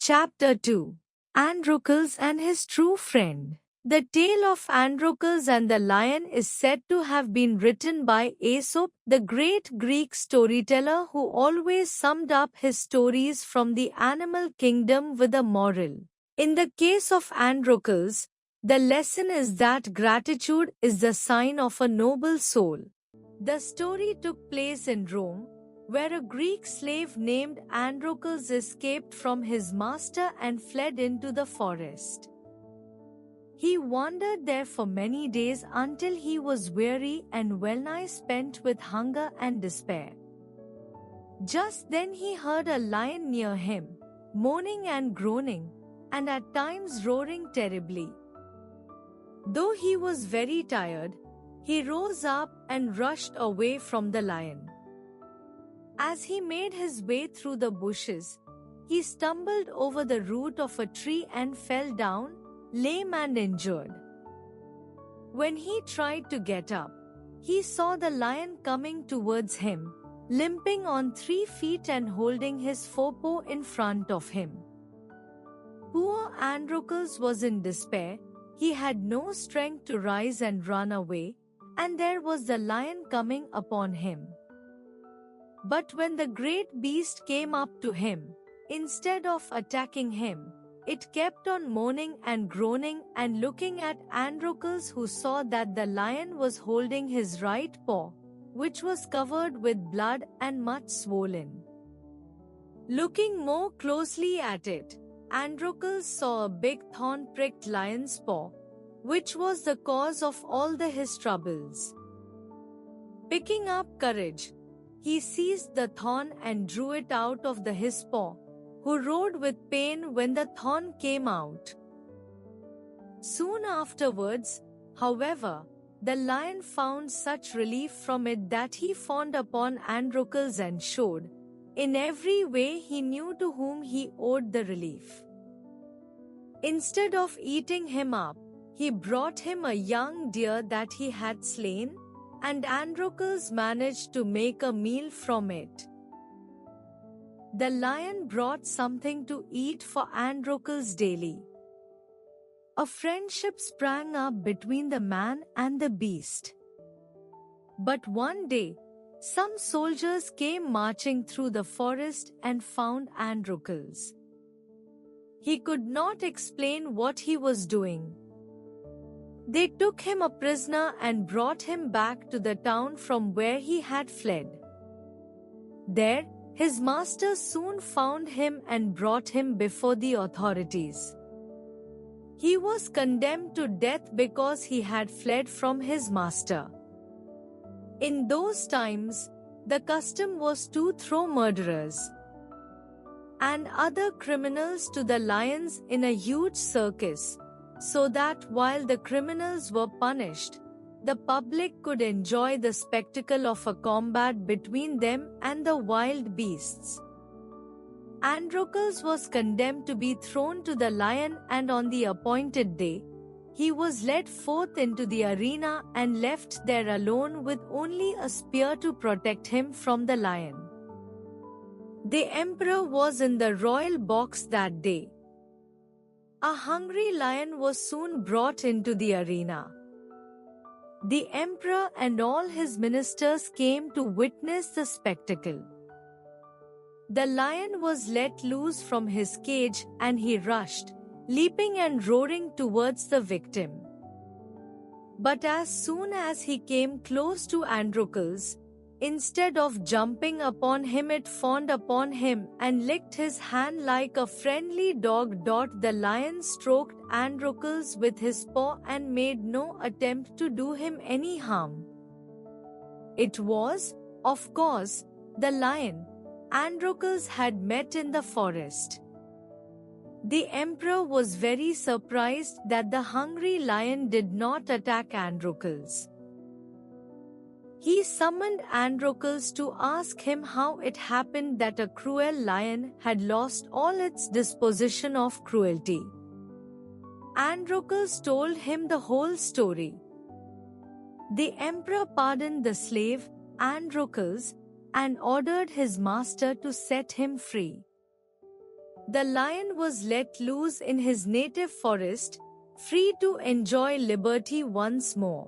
Chapter 2. Androcles and his true friend. The tale of Androcles and the lion is said to have been written by Aesop, the great Greek storyteller who always summed up his stories from the animal kingdom with a moral. In the case of Androcles, the lesson is that gratitude is the sign of a noble soul. The story took place in Rome, where a Greek slave named Androcles escaped from his master and fled into the forest. He wandered there for many days until he was weary and well-nigh spent with hunger and despair. Just then he heard a lion near him, moaning and groaning, and at times roaring terribly. Though he was very tired, he rose up and rushed away from the lion. As he made his way through the bushes, he stumbled over the root of a tree and fell down, lame and injured. When he tried to get up, he saw the lion coming towards him, limping on 3 feet and holding his forepaw in front of him. Poor Androcles was in despair. He had no strength to rise and run away, and there was the lion coming upon him. But when the great beast came up to him, instead of attacking him, it kept on moaning and groaning and looking at Androcles, who saw that the lion was holding his right paw, which was covered with blood and much swollen. Looking more closely at it, Androcles saw a big thorn-pricked lion's paw, which was the cause of all his troubles. Picking up courage, he seized the thorn and drew it out of his paw, who roared with pain when the thorn came out. Soon afterwards, however, the lion found such relief from it that he fawned upon Androcles and showed, in every way he knew, to whom he owed the relief. Instead of eating him up, he brought him a young deer that he had slain, and Androcles managed to make a meal from it. The lion brought something to eat for Androcles daily. A friendship sprang up between the man and the beast. But one day, some soldiers came marching through the forest and found Androcles. He could not explain what he was doing. They took him a prisoner and brought him back to the town from where he had fled. There, his master soon found him and brought him before the authorities. He was condemned to death because he had fled from his master. In those times, the custom was to throw murderers and other criminals to the lions in a huge circus, so that while the criminals were punished, the public could enjoy the spectacle of a combat between them and the wild beasts. Androcles was condemned to be thrown to the lion, and on the appointed day, he was led forth into the arena and left there alone with only a spear to protect him from the lion. The emperor was in the royal box that day. A hungry lion was soon brought into the arena. The emperor and all his ministers came to witness the spectacle. The lion was let loose from his cage, and he rushed, leaping and roaring towards the victim. But as soon as he came close to Androcles, instead of jumping upon him, it fawned upon him and licked his hand like a friendly dog. The lion stroked Androcles with his paw and made no attempt to do him any harm. It was, of course, the lion Androcles had met in the forest. The emperor was very surprised that the hungry lion did not attack Androcles. He summoned Androcles to ask him how it happened that a cruel lion had lost all its disposition of cruelty. Androcles told him the whole story. The emperor pardoned the slave, Androcles, and ordered his master to set him free. the lion was let loose in his native forest, free to enjoy liberty once more.